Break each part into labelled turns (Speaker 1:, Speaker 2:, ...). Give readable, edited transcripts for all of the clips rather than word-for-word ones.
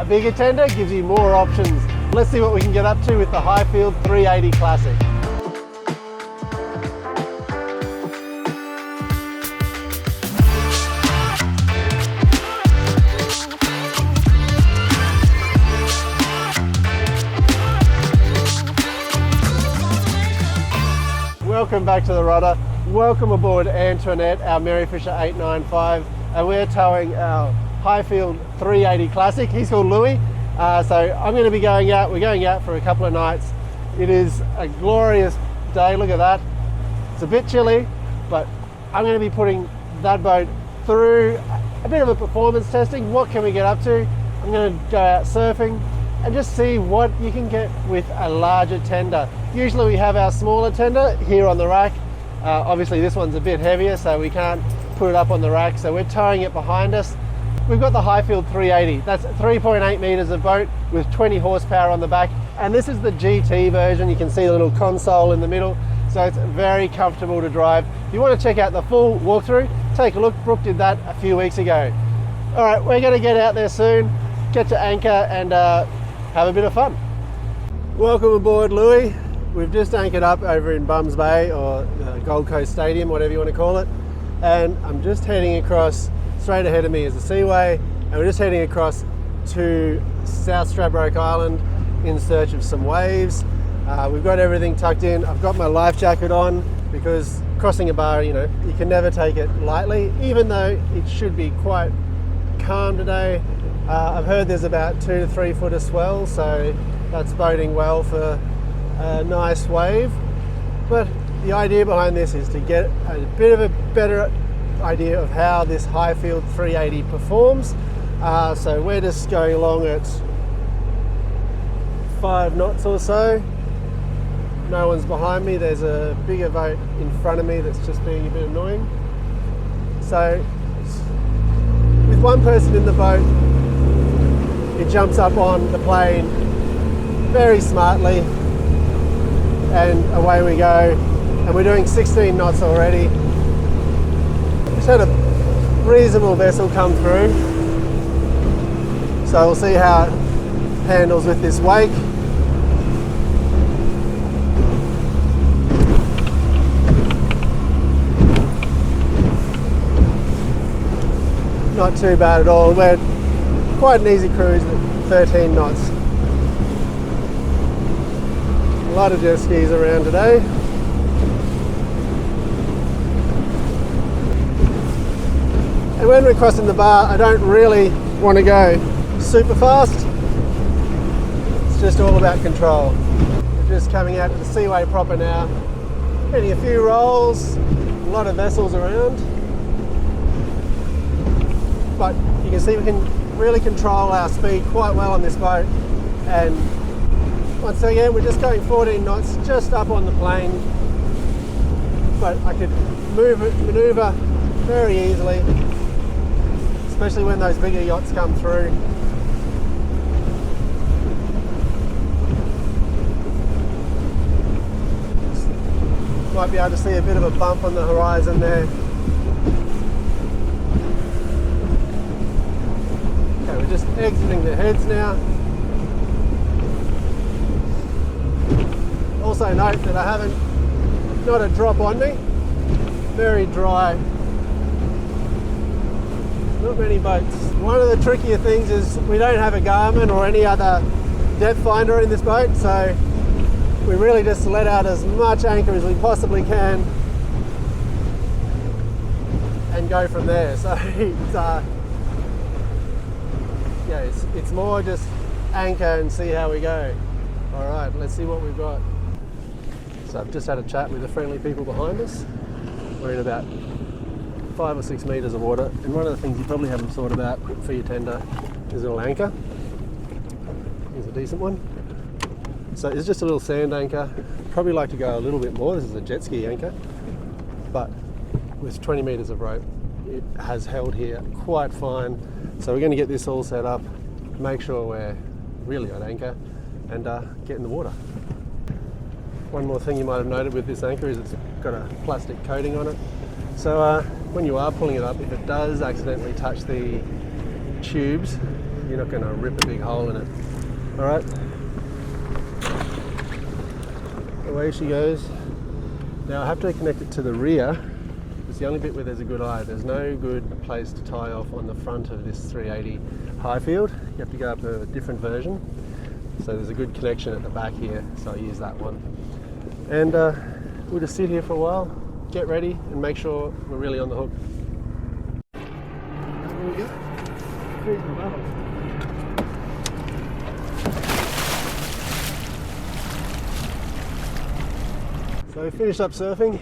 Speaker 1: A bigger tender gives you more options. Let's see what we can get up to with the Highfield 380 Classic. Welcome back to the Rudder. Welcome aboard Antoinette, our Merryfisher 895, and we're towing our Highfield 380 Classic. He's called Louis. So I'm going to be going out. We're going out for a couple of nights. It is a glorious day. Look at that. It's a bit chilly, but I'm going to be putting that boat through a bit of a performance testing. What can we get up to? I'm going to go out surfing and just see what you can get with a larger tender. Usually we have our smaller tender here on the rack. Obviously this one's a bit heavier, so we can't put it up on the rack, so we're towing it behind us. We've got the Highfield 380. That's 3.8 meters of boat with 20 horsepower on the back, and this is the GT version. You can see the little console in the middle, so it's very comfortable to drive. If you want to check out the full walkthrough, take a look. Brooke did that a few weeks ago. All right, we're going to get out there soon, get to anchor, and have a bit of fun. Welcome aboard, Louis. We've just anchored up over in Bums Bay, or Gold Coast Stadium, whatever you want to call it, and I'm just heading across. Straight ahead of me is the Seaway, and we're just heading across to South Stradbroke Island in search of some waves. We've got everything tucked in. I've got my life jacket on because crossing a bar, you know, you can never take it lightly, even though it should be quite calm today. I've heard there's about 2 to 3 foot of swell, so that's boding well for a nice wave. But the idea behind this is to get a bit of a better idea of how this Highfield 380 performs. So we're just going along at 5 knots or so. No one's behind me. There's a bigger boat in front of me that's just being a bit annoying. So with one person in the boat, it jumps up on the plane very smartly, and away we go. And we're doing 16 knots already. Just had a reasonable vessel come through, so we'll see how it handles with this wake. Not too bad at all. We're quite an easy cruise at 13 knots. A lot of jet skis around today. And when we're crossing the bar, I don't really want to go super fast. It's just all about control. We're just coming out to the Seaway proper now. Getting a few rolls, a lot of vessels around. But you can see we can really control our speed quite well on this boat. And once again, we're just going 14 knots just up on the plane. But I could maneuver very easily, especially when those bigger yachts come through. Might be able to see a bit of a bump on the horizon there. Okay, we're just exiting the heads now. Also note that I haven't, not a drop on me, very dry. Not many boats. One of the trickier things is we don't have a Garmin or any other depth finder in this boat, so we really just let out as much anchor as we possibly can and go from there. So it's more just anchor and see how we go. All right, let's see what we've got. So I've just had a chat with the friendly people behind us. We're in about 5 or 6 meters of water, and one of the things you probably haven't thought about for your tender is a little anchor. Here's a decent one. So it's just a little sand anchor. Probably like to go a little bit more. This is a jet ski anchor, but with 20 meters of rope, it has held here quite fine. So we're going to get this all set up, make sure we're really on anchor, and get in the water. One more thing you might have noted with this anchor is it's got a plastic coating on it. So when you are pulling it up, if it does accidentally touch the tubes, you're not going to rip a big hole in it. All right, away she goes. Now I have to connect it to the rear. It's the only bit where there's a good eye. There's no good place to tie off on the front of this 380 Highfield. You have to go up a different version. So there's a good connection at the back here, so I'll use that one. And we'll just sit here for a while, get ready, and make sure we're really on the hook. There we go. Here's the bottle. So we finished up surfing.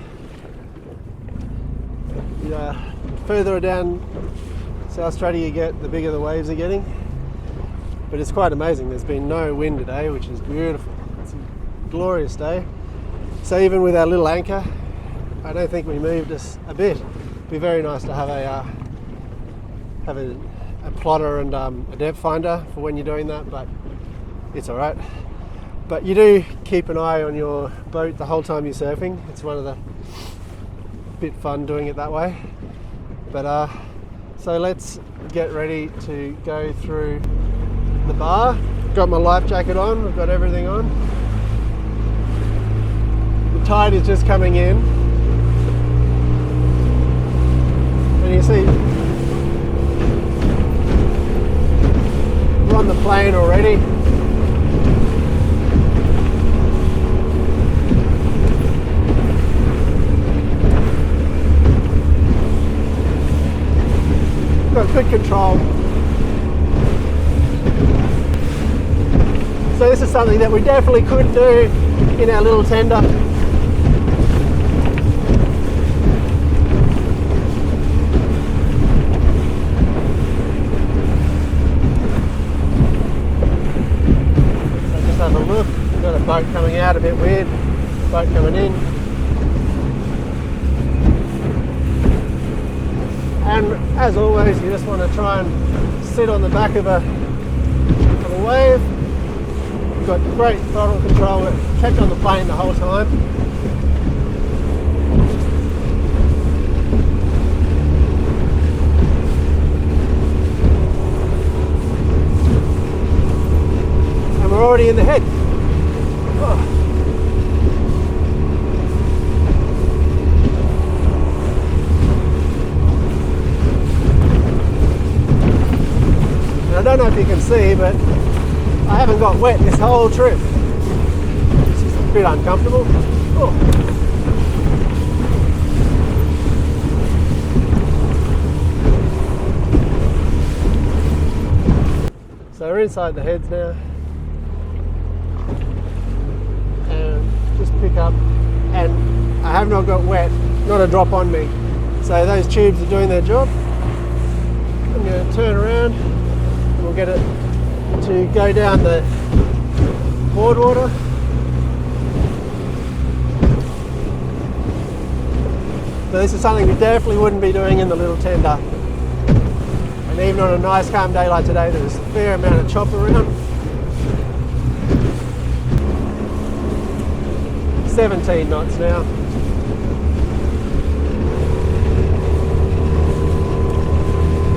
Speaker 1: The further down South Stradbroke you get, the bigger the waves are getting. But it's quite amazing. There's been no wind today, which is beautiful. It's a glorious day. So even with our little anchor, I don't think we moved us a bit. It'd be very nice to have a plotter and a depth finder for when you're doing that, but it's all right. But you do keep an eye on your boat the whole time you're surfing. It's one of the bit fun doing it that way. But so let's get ready to go through the bar. Got my life jacket on, we've got everything on. The tide is just coming in. And you see, we're on the plane already. Got good control. So this is something that we definitely could do in our little tender. So just have a look. We've got a boat coming out, a bit weird. Boat coming in. And as always, you just want to try and sit on the back of a wave. We've got great throttle control. It kept on the plane the whole time. And we're already in the head. Oh. I don't know if you can see, but I haven't got wet this whole trip. It's just a bit uncomfortable. Oh. So we're inside the heads now. And just pick up, and I have not got wet, not a drop on me. So those tubes are doing their job. I'm going to turn around. We'll get it to go down the board water. So this is something we definitely wouldn't be doing in the little tender. And even on a nice calm day like today, there's a fair amount of chop around. 17 knots now.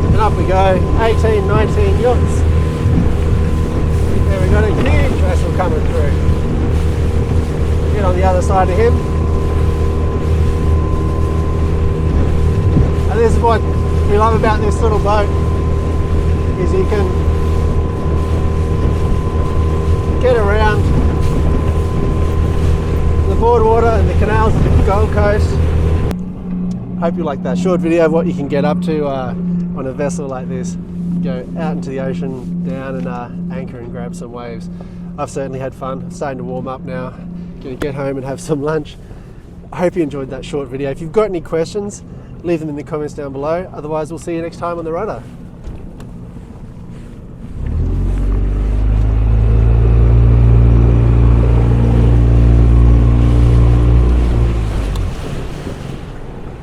Speaker 1: And up we go, 18, 19 yachts. There we got a huge vessel coming through. Get on the other side of him. And this is what we love about this little boat, is you can get around the boardwater and the canals of the Gold Coast. Hope you like that short video of what you can get up to on a vessel like this. Go out into the ocean, down and anchor and grab some waves. I've certainly had fun. I'm starting to warm up now. Gonna get home and have some lunch. I hope you enjoyed that short video. If you've got any questions, leave them in the comments down below. Otherwise, we'll see you next time on the Rudder.